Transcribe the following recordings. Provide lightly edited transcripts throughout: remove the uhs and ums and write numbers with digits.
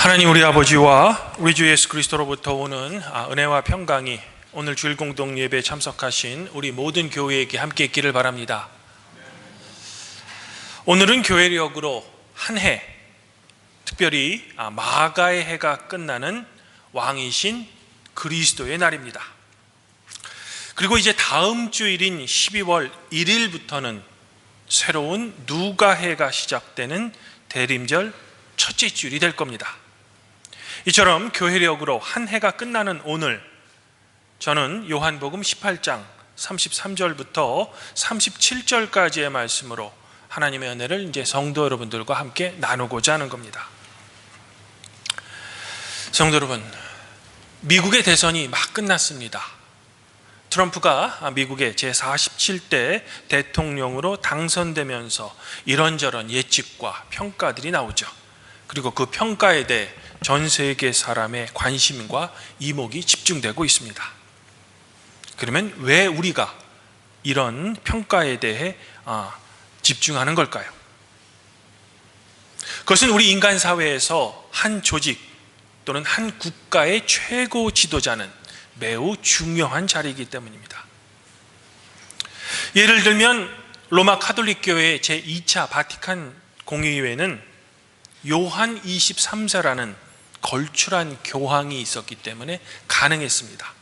하나님 우리 아버지와 우리 주 예수 그리스도로부터 오는 은혜와 평강이 오늘 주일 공동 예배에 참석하신 우리 모든 교회에게 함께 있기를 바랍니다. 오늘은 교회력으로 한 해, 특별히 마가의 해가 끝나는 왕이신 그리스도의 날입니다. 그리고 이제 다음 주일인 12월 1일부터는 새로운 누가 해가 시작되는 대림절 첫째 주일이 될 겁니다. 이처럼 교회력으로 한 해가 끝나는 오늘, 저는 요한복음 18장 33절부터 37절까지의 말씀으로 하나님의 은혜를 이제 성도 여러분들과 함께 나누고자 하는 겁니다. 성도 여러분, 미국의 대선이 막 끝났습니다. 트럼프가 미국의 제47대 대통령으로 당선되면서 이런저런 예측과 평가들이 나오죠. 그리고 그 평가에 대해 전 세계 사람의 관심과 이목이 집중되고 있습니다. 그러면 왜 우리가 이런 평가에 대해 집중하는 걸까요? 그것은 우리 인간 사회에서 한 조직 또는 한 국가의 최고 지도자는 매우 중요한 자리이기 때문입니다. 예를 들면 로마 카톨릭 교회 제2차 바티칸 공의회는 요한 23세라는 걸출한 교황이 있었기 때문에 가능했습니다.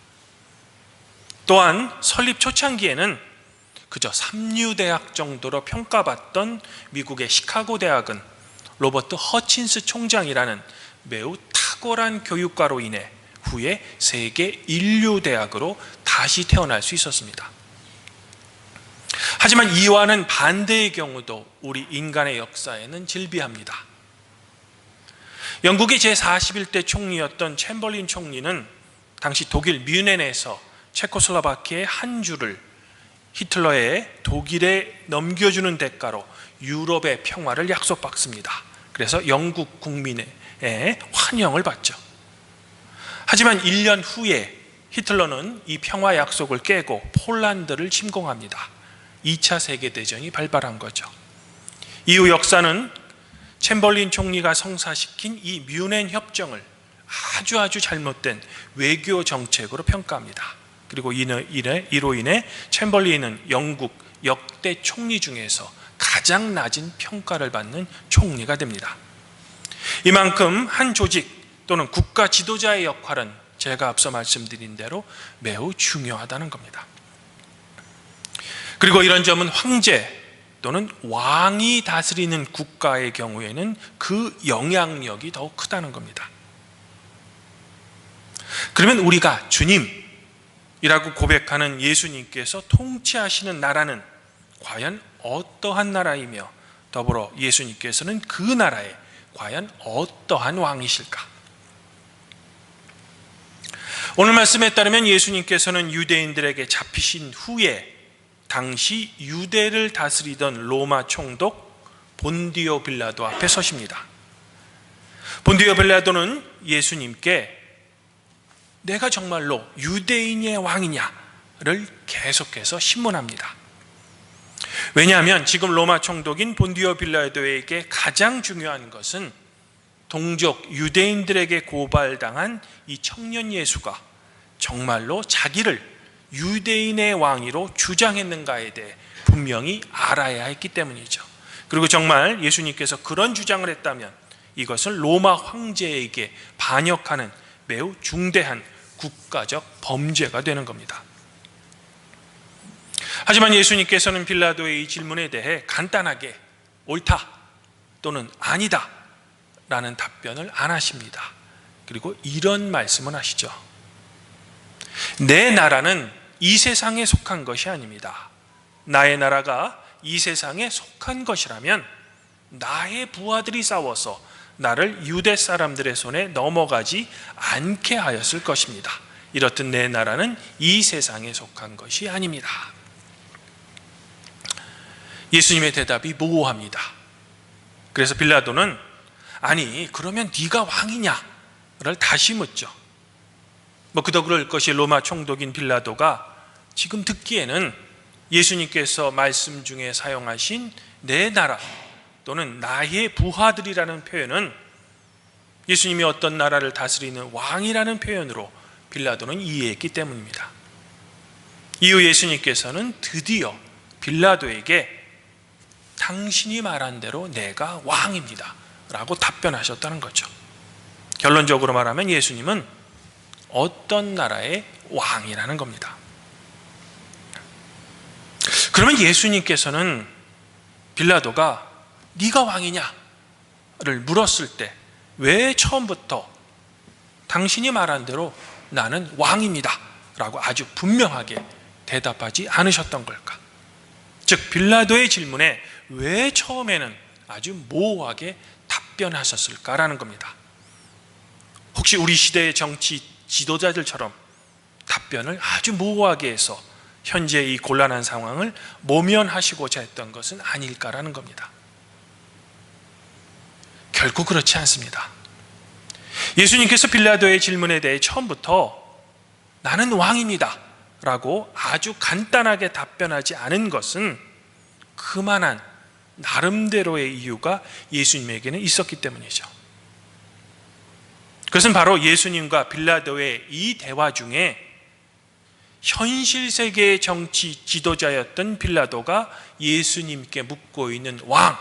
또한 설립 초창기에는 그저 삼류대학 정도로 평가받던 미국의 시카고 대학은 로버트 허친스 총장이라는 매우 탁월한 교육가로 인해 후에 세계 인류대학으로 다시 태어날 수 있었습니다. 하지만 이와는 반대의 경우도 우리 인간의 역사에는 질비합니다. 영국의 제41대 총리였던 챔벌린 총리는 당시 독일 뮌헨에서 체코슬로바키아의 한 주를 히틀러의 독일에 넘겨주는 대가로 유럽의 평화를 약속받습니다. 그래서 영국 국민의 환영을 받죠. 하지만 1년 후에 히틀러는 이 평화 약속을 깨고 폴란드를 침공합니다. 2차 세계대전이 발발한 거죠. 이후 역사는 챔벌린 총리가 성사시킨 이 뮌헨 협정을 아주 잘못된 외교 정책으로 평가합니다. 그리고 이로 인해 챔벌린은 영국 역대 총리 중에서 가장 낮은 평가를 받는 총리가 됩니다. 이만큼 한 조직 또는 국가 지도자의 역할은 제가 앞서 말씀드린 대로 매우 중요하다는 겁니다. 그리고 이런 점은 황제 또는 왕이 다스리는 국가의 경우에는 그 영향력이 더욱 크다는 겁니다. 그러면 우리가 주님이라고 고백하는 예수님께서 통치하시는 나라는 과연 어떠한 나라이며 더불어 예수님께서는 그 나라에 과연 어떠한 왕이실까? 오늘 말씀에 따르면 예수님께서는 유대인들에게 잡히신 후에 당시 유대를 다스리던 로마 총독 본디오 빌라도 앞에 서십니다. 본디오 빌라도는 예수님께 내가 정말로 유대인의 왕이냐를 계속해서 신문합니다. 왜냐하면 지금 로마 총독인 본디오 빌라도에게 가장 중요한 것은 동족 유대인들에게 고발당한 이 청년 예수가 정말로 자기를 유대인의 왕위로 주장했는가에 대해 분명히 알아야 했기 때문이죠. 그리고 정말 예수님께서 그런 주장을 했다면 이것은 로마 황제에게 반역하는 매우 중대한 국가적 범죄가 되는 겁니다. 하지만 예수님께서는 빌라도의 이 질문에 대해 간단하게 옳다 또는 아니다 라는 답변을 안 하십니다. 그리고 이런 말씀을 하시죠. 내 나라는 이 세상에 속한 것이 아닙니다. 나의 나라가 이 세상에 속한 것이라면 나의 부하들이 싸워서 나를 유대 사람들의 손에 넘어가지 않게 하였을 것입니다. 이렇듯 내 나라는 이 세상에 속한 것이 아닙니다. 예수님의 대답이 모호합니다. 그래서 빌라도는 아니 그러면 네가 왕이냐를 다시 묻죠. 그도 그럴 것이 로마 총독인 빌라도가 지금 듣기에는 예수님께서 말씀 중에 사용하신 내 나라 또는 나의 부하들이라는 표현은 예수님이 어떤 나라를 다스리는 왕이라는 표현으로 빌라도는 이해했기 때문입니다. 이후 예수님께서는 드디어 빌라도에게 당신이 말한 대로 내가 왕입니다 라고 답변하셨다는 거죠. 결론적으로 말하면 예수님은 어떤 나라의 왕이라는 겁니다. 그러면 예수님께서는 빌라도가 네가 왕이냐를 물었을 때 왜 처음부터 당신이 말한 대로 나는 왕입니다 라고 아주 분명하게 대답하지 않으셨던 걸까? 즉 빌라도의 질문에 왜 처음에는 아주 모호하게 답변하셨을까라는 겁니다. 혹시 우리 시대의 정치 지도자들처럼 답변을 아주 모호하게 해서 현재 이 곤란한 상황을 모면하시고자 했던 것은 아닐까라는 겁니다. 결코 그렇지 않습니다. 예수님께서 빌라도의 질문에 대해 처음부터 나는 왕입니다 라고 아주 간단하게 답변하지 않은 것은 그만한 나름대로의 이유가 예수님에게는 있었기 때문이죠. 그것은 바로 예수님과 빌라도의 이 대화 중에 현실 세계의 정치 지도자였던 빌라도가 예수님께 묻고 있는 왕,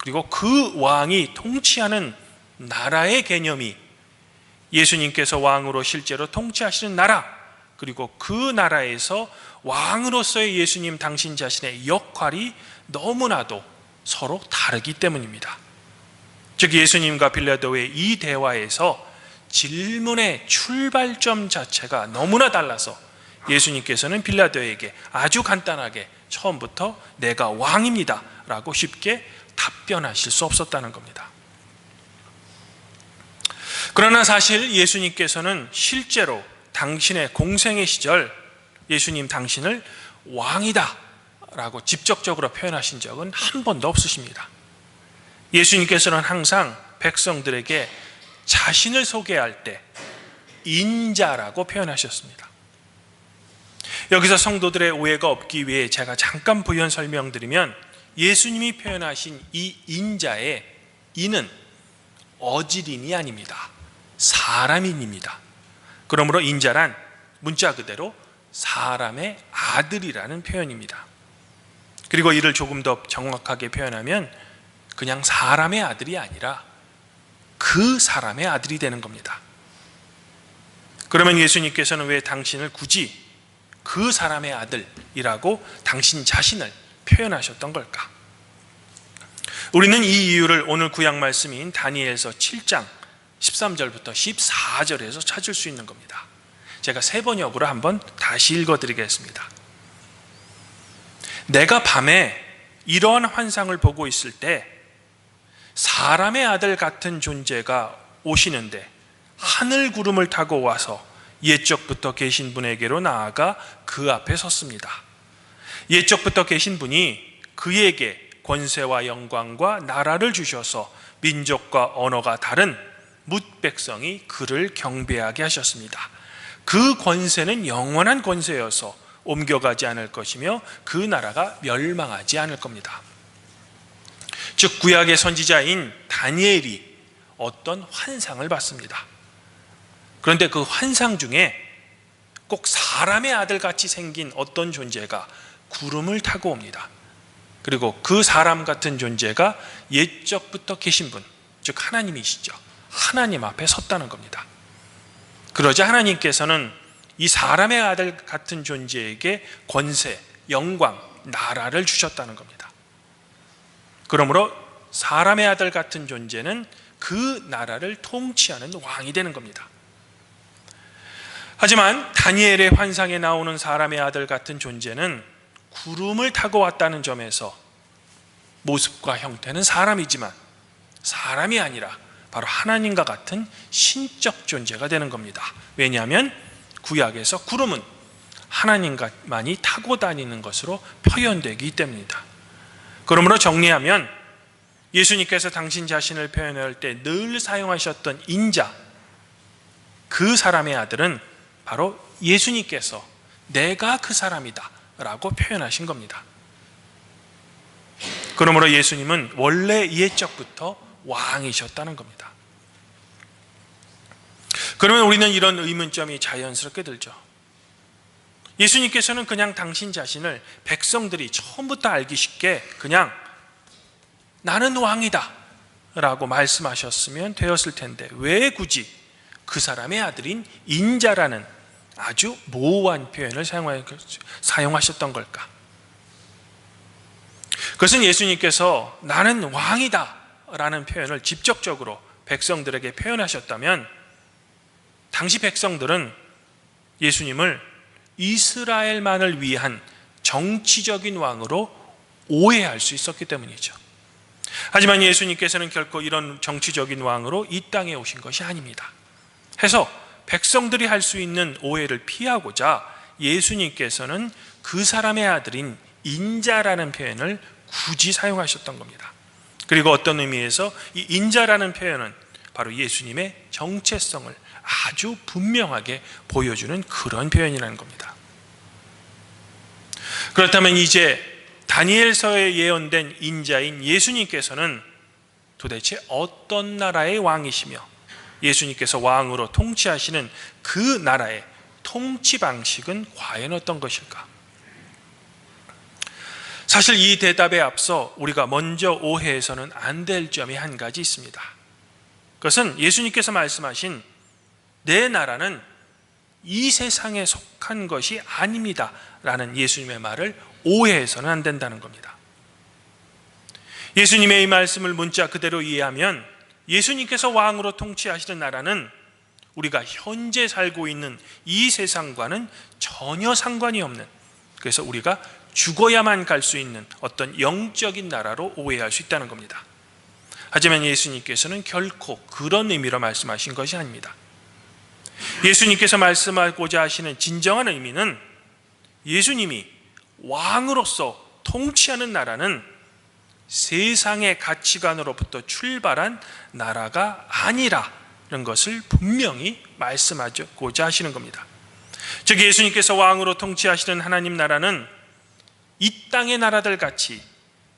그리고 그 왕이 통치하는 나라의 개념이 예수님께서 왕으로 실제로 통치하시는 나라, 그리고 그 나라에서 왕으로서의 예수님 당신 자신의 역할이 너무나도 서로 다르기 때문입니다. 즉 예수님과 빌라도의 이 대화에서 질문의 출발점 자체가 너무나 달라서 예수님께서는 빌라도에게 아주 간단하게 처음부터 내가 왕입니다 라고 쉽게 답변하실 수 없었다는 겁니다. 그러나 사실 예수님께서는 실제로 당신의 공생의 시절 예수님 당신을 왕이다 라고 직접적으로 표현하신 적은 한 번도 없으십니다. 예수님께서는 항상 백성들에게 자신을 소개할 때 인자라고 표현하셨습니다. 여기서 성도들의 오해가 없기 위해 제가 잠깐 부연 설명드리면 예수님이 표현하신 이 인자의 이는 어지린이 아닙니다. 사람인입니다. 그러므로 인자란 문자 그대로 사람의 아들이라는 표현입니다. 그리고 이를 조금 더 정확하게 표현하면 그냥 사람의 아들이 아니라 그 사람의 아들이 되는 겁니다. 그러면 예수님께서는 왜 당신을 굳이 그 사람의 아들이라고 당신 자신을 표현하셨던 걸까? 우리는 이 이유를 오늘 구약 말씀인 다니엘서 7장 13절부터 14절에서 찾을 수 있는 겁니다. 제가 세 번역으로 한번 다시 읽어드리겠습니다. 내가 밤에 이러한 환상을 보고 있을 때 사람의 아들 같은 존재가 오시는데 하늘 구름을 타고 와서 옛적부터 계신 분에게로 나아가 그 앞에 섰습니다. 옛적부터 계신 분이 그에게 권세와 영광과 나라를 주셔서 민족과 언어가 다른 뭇 백성이 그를 경배하게 하셨습니다. 그 권세는 영원한 권세여서 옮겨가지 않을 것이며 그 나라가 멸망하지 않을 겁니다. 즉 구약의 선지자인 다니엘이 어떤 환상을 봤습니다. 그런데 그 환상 중에 꼭 사람의 아들같이 생긴 어떤 존재가 구름을 타고 옵니다. 그리고 그 사람 같은 존재가 옛적부터 계신 분, 즉 하나님이시죠. 하나님 앞에 섰다는 겁니다. 그러자 하나님께서는 이 사람의 아들 같은 존재에게 권세, 영광, 나라를 주셨다는 겁니다. 그러므로 사람의 아들 같은 존재는 그 나라를 통치하는 왕이 되는 겁니다. 하지만 다니엘의 환상에 나오는 사람의 아들 같은 존재는 구름을 타고 왔다는 점에서 모습과 형태는 사람이지만 사람이 아니라 바로 하나님과 같은 신적 존재가 되는 겁니다. 왜냐하면 구약에서 구름은 하나님만이 타고 다니는 것으로 표현되기 때문이다. 그러므로 정리하면 예수님께서 당신 자신을 표현할 때 늘 사용하셨던 인자, 그 사람의 아들은 바로 예수님께서 내가 그 사람이다 라고 표현하신 겁니다. 그러므로 예수님은 원래 옛적부터 왕이셨다는 겁니다. 그러면 우리는 이런 의문점이 자연스럽게 들죠. 예수님께서는 그냥 당신 자신을 백성들이 처음부터 알기 쉽게 그냥 나는 왕이다 라고 말씀하셨으면 되었을 텐데 왜 굳이 그 사람의 아들인 인자라는 아주 모호한 표현을 사용하셨던 걸까? 그것은 예수님께서 나는 왕이다 라는 표현을 직접적으로 백성들에게 표현하셨다면 당시 백성들은 예수님을 이스라엘만을 위한 정치적인 왕으로 오해할 수 있었기 때문이죠. 하지만 예수님께서는 결코 이런 정치적인 왕으로 이 땅에 오신 것이 아닙니다. 해서 백성들이 할 수 있는 오해를 피하고자 예수님께서는 그 사람의 아들인 인자라는 표현을 굳이 사용하셨던 겁니다. 그리고 어떤 의미에서 이 인자라는 표현은 바로 예수님의 정체성을 아주 분명하게 보여주는 그런 표현이라는 겁니다. 그렇다면 이제 다니엘서에 예언된 인자인 예수님께서는 도대체 어떤 나라의 왕이시며 예수님께서 왕으로 통치하시는 그 나라의 통치 방식은 과연 어떤 것일까? 사실 이 대답에 앞서 우리가 먼저 오해해서는 안 될 점이 한 가지 있습니다. 그것은 예수님께서 말씀하신 내 나라는 이 세상에 속한 것이 아닙니다 라는 예수님의 말을 오해해서는 안 된다는 겁니다. 예수님의 이 말씀을 문자 그대로 이해하면 예수님께서 왕으로 통치하시는 나라는 우리가 현재 살고 있는 이 세상과는 전혀 상관이 없는, 그래서 우리가 죽어야만 갈 수 있는 어떤 영적인 나라로 오해할 수 있다는 겁니다. 하지만 예수님께서는 결코 그런 의미로 말씀하신 것이 아닙니다. 예수님께서 말씀하고자 하시는 진정한 의미는 예수님이 왕으로서 통치하는 나라는 세상의 가치관으로부터 출발한 나라가 아니라는 것을 분명히 말씀하고자 하시는 겁니다. 즉 예수님께서 왕으로 통치하시는 하나님 나라는 이 땅의 나라들 같이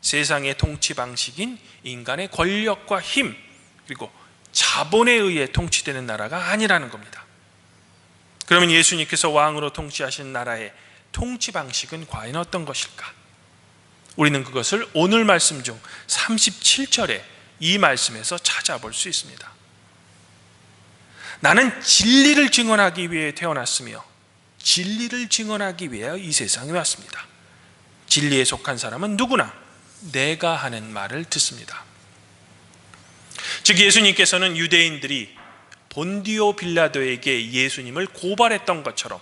세상의 통치 방식인 인간의 권력과 힘 그리고 자본에 의해 통치되는 나라가 아니라는 겁니다. 그러면 예수님께서 왕으로 통치하시는 나라의 통치 방식은 과연 어떤 것일까? 우리는 그것을 오늘 말씀 중 37절에 이 말씀에서 찾아볼 수 있습니다. 나는 진리를 증언하기 위해 태어났으며 진리를 증언하기 위해 이 세상에 왔습니다. 진리에 속한 사람은 누구나 내가 하는 말을 듣습니다. 즉 예수님께서는 유대인들이 본디오 빌라도에게 예수님을 고발했던 것처럼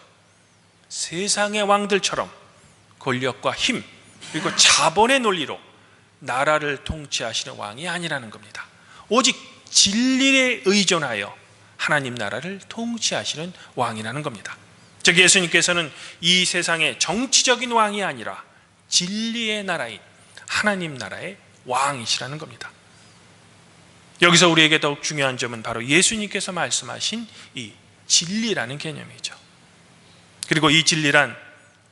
세상의 왕들처럼 권력과 힘 그리고 자본의 논리로 나라를 통치하시는 왕이 아니라는 겁니다. 오직 진리에 의존하여 하나님 나라를 통치하시는 왕이라는 겁니다. 즉 예수님께서는 이 세상의 정치적인 왕이 아니라 진리의 나라인 하나님 나라의 왕이시라는 겁니다. 여기서 우리에게 더욱 중요한 점은 바로 예수님께서 말씀하신 이 진리라는 개념이죠. 그리고 이 진리란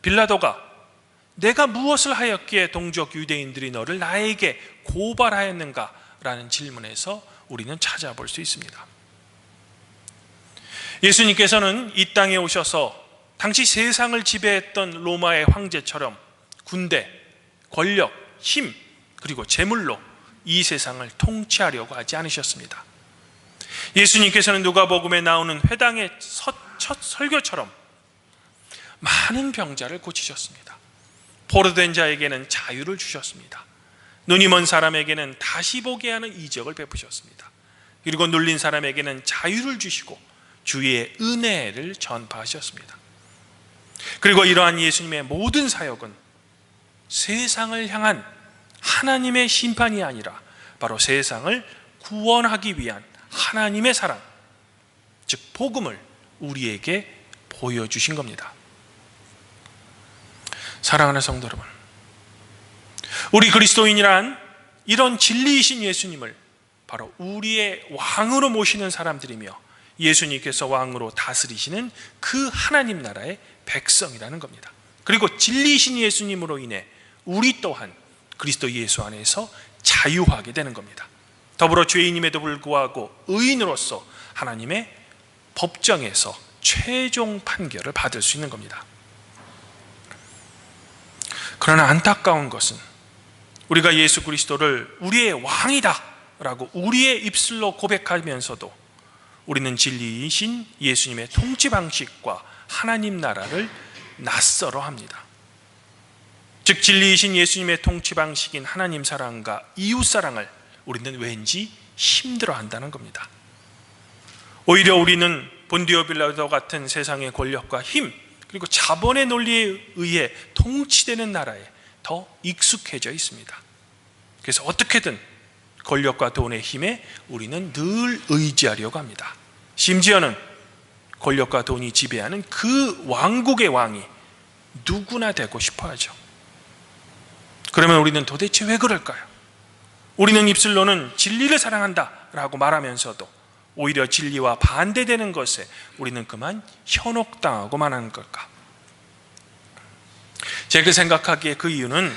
빌라도가 내가 무엇을 하였기에 동족 유대인들이 너를 나에게 고발하였는가 라는 질문에서 우리는 찾아볼 수 있습니다. 예수님께서는 이 땅에 오셔서 당시 세상을 지배했던 로마의 황제처럼 군대, 권력, 힘 그리고 재물로 이 세상을 통치하려고 하지 않으셨습니다. 예수님께서는 누가복음에 나오는 회당의 첫 설교처럼 많은 병자를 고치셨습니다. 포로된 자에게는 자유를 주셨습니다. 눈이 먼 사람에게는 다시 보게 하는 이적을 베푸셨습니다. 그리고 눌린 사람에게는 자유를 주시고 주의 은혜를 전파하셨습니다. 그리고 이러한 예수님의 모든 사역은 세상을 향한 하나님의 심판이 아니라 바로 세상을 구원하기 위한 하나님의 사랑, 즉 복음을 우리에게 보여주신 겁니다. 사랑하는 성도 여러분, 우리 그리스도인이란 이런 진리이신 예수님을 바로 우리의 왕으로 모시는 사람들이며 예수님께서 왕으로 다스리시는 그 하나님 나라의 백성이라는 겁니다. 그리고 진리이신 예수님으로 인해 우리 또한 그리스도 예수 안에서 자유하게 되는 겁니다. 더불어 죄인임에도 불구하고 의인으로서 하나님의 법정에서 최종 판결을 받을 수 있는 겁니다. 그러나 안타까운 것은 우리가 예수 그리스도를 우리의 왕이다 라고 우리의 입술로 고백하면서도 우리는 진리이신 예수님의 통치 방식과 하나님 나라를 낯설어 합니다. 즉 진리이신 예수님의 통치 방식인 하나님 사랑과 이웃 사랑을 우리는 왠지 힘들어 한다는 겁니다. 오히려 우리는 본디오 빌라도 같은 세상의 권력과 힘 그리고 자본의 논리에 의해 통치되는 나라에 더 익숙해져 있습니다. 그래서 어떻게든 권력과 돈의 힘에 우리는 늘 의지하려고 합니다. 심지어는 권력과 돈이 지배하는 그 왕국의 왕이 누구나 되고 싶어 하죠. 그러면 우리는 도대체 왜 그럴까요? 우리는 입술로는 진리를 사랑한다 라고 말하면서도 오히려 진리와 반대되는 것에 우리는 그만 현혹당하고만 하는 걸까? 제가 생각하기에 그 이유는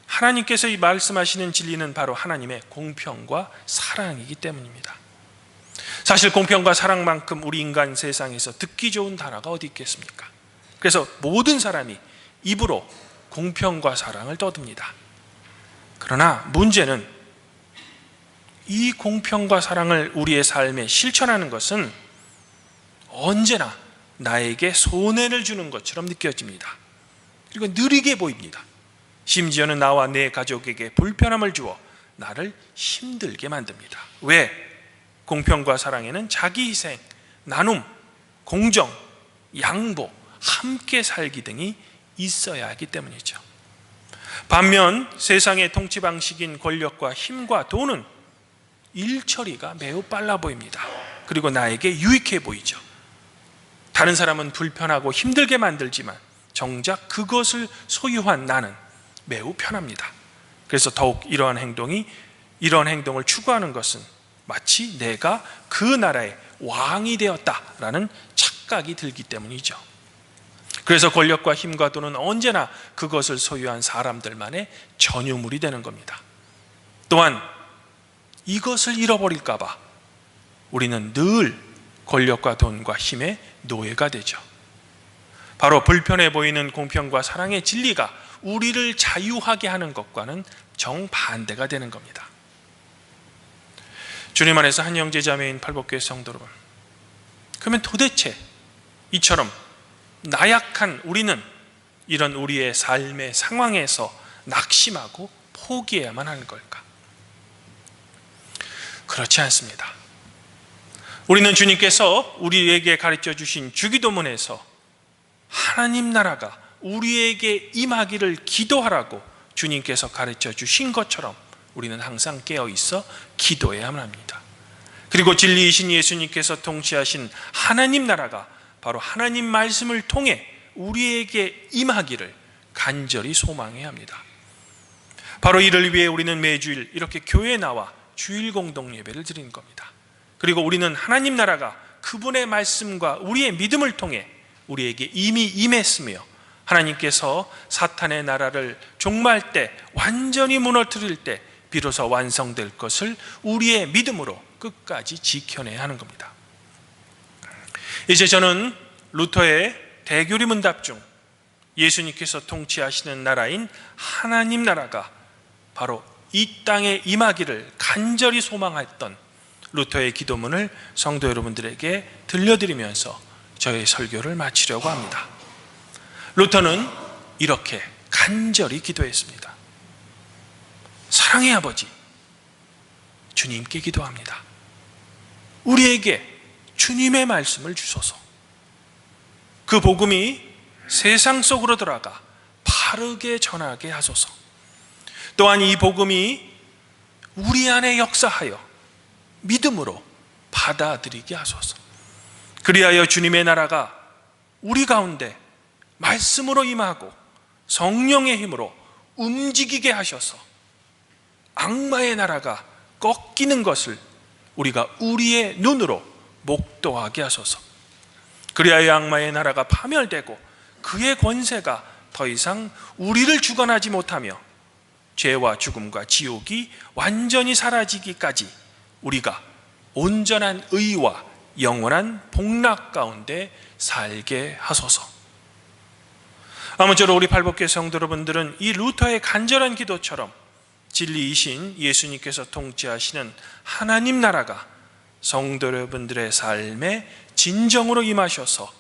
하나님께서 이 말씀하시는 진리는 바로 하나님의 공평과 사랑이기 때문입니다. 사실 공평과 사랑만큼 우리 인간 세상에서 듣기 좋은 단어가 어디 있겠습니까? 그래서 모든 사람이 입으로 공평과 사랑을 떠듭니다. 그러나 문제는 이 공평과 사랑을 우리의 삶에 실천하는 것은 언제나 나에게 손해를 주는 것처럼 느껴집니다. 그리고 느리게 보입니다. 심지어는 나와 내 가족에게 불편함을 주어 나를 힘들게 만듭니다. 왜? 공평과 사랑에는 자기 희생, 나눔, 공정, 양보, 함께 살기 등이 있어야 하기 때문이죠. 반면 세상의 통치 방식인 권력과 힘과 돈은 일처리가 매우 빨라 보입니다. 그리고 나에게 유익해 보이죠. 다른 사람은 불편하고 힘들게 만들지만 정작 그것을 소유한 나는 매우 편합니다. 그래서 더욱 이러한 행동을 추구하는 것은 마치 내가 그 나라의 왕이 되었다라는 착각이 들기 때문이죠. 그래서 권력과 힘과 돈은 언제나 그것을 소유한 사람들만의 전유물이 되는 겁니다. 또한 이것을 잃어버릴까 봐 우리는 늘 권력과 돈과 힘의 노예가 되죠. 바로 불편해 보이는 공평과 사랑의 진리가 우리를 자유하게 하는 것과는 정반대가 되는 겁니다. 주님 안에서 한 형제 자매인 팔복교회 성도 여러분, 그러면 도대체 이처럼 나약한 우리는 이런 우리의 삶의 상황에서 낙심하고 포기해야만 하는 걸까? 그렇지 않습니다. 우리는 주님께서 우리에게 가르쳐 주신 주기도문에서 하나님 나라가 우리에게 임하기를 기도하라고 주님께서 가르쳐 주신 것처럼 우리는 항상 깨어 있어 기도해야만 합니다. 그리고 진리이신 예수님께서 통치하신 하나님 나라가 바로 하나님 말씀을 통해 우리에게 임하기를 간절히 소망해야 합니다. 바로 이를 위해 우리는 매주일 이렇게 교회에 나와 주일 공동 예배를 드리는 겁니다. 그리고 우리는 하나님 나라가 그분의 말씀과 우리의 믿음을 통해 우리에게 이미 임했으며 하나님께서 사탄의 나라를 종말 때 완전히 무너뜨릴 때 비로소 완성될 것을 우리의 믿음으로 끝까지 지켜내야 하는 겁니다. 이제 저는 루터의 대교리 문답 중 예수님께서 통치하시는 나라인 하나님 나라가 바로 이 땅에 임하기를 간절히 소망했던 루터의 기도문을 성도 여러분들에게 들려드리면서 저의 설교를 마치려고 합니다. 루터는 이렇게 간절히 기도했습니다. 사랑의 아버지, 주님께 기도합니다. 우리에게 주님의 말씀을 주소서. 그 복음이 세상 속으로 들어가 바르게 전하게 하소서. 또한 이 복음이 우리 안에 역사하여 믿음으로 받아들이게 하소서. 그리하여 주님의 나라가 우리 가운데 말씀으로 임하고 성령의 힘으로 움직이게 하셔서 악마의 나라가 꺾이는 것을 우리가 우리의 눈으로 목도하게 하소서. 그리하여 악마의 나라가 파멸되고 그의 권세가 더 이상 우리를 주관하지 못하며 죄와 죽음과 지옥이 완전히 사라지기까지 우리가 온전한 의와 영원한 복락 가운데 살게 하소서. 아무쪼록 우리 팔복교 성도 여러분들은 이 루터의 간절한 기도처럼 진리이신 예수님께서 통치하시는 하나님 나라가 성도 여러분들의 삶에 진정으로 임하셔서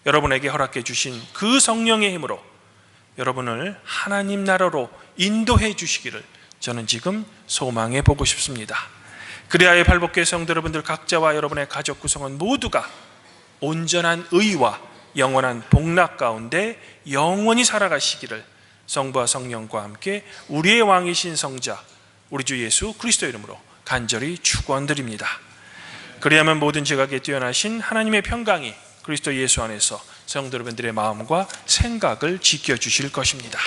여러분에게 허락해 주신 그 성령의 힘으로 여러분을 하나님 나라로 인도해 주시기를 저는 지금 소망해 보고 싶습니다. 그리하여 팔복교회 성도 여러분들 각자와 여러분의 가족 구성원 모두가 온전한 의와 영원한 복락 가운데 영원히 살아가시기를 성부와 성령과 함께 우리의 왕이신 성자 우리 주 예수 그리스도 이름으로 간절히 축원드립니다. 그리하면 모든 지각에 뛰어나신 하나님의 평강이 그리스도 예수 안에서 성도 여러분들의 마음과 생각을 지켜주실 것입니다.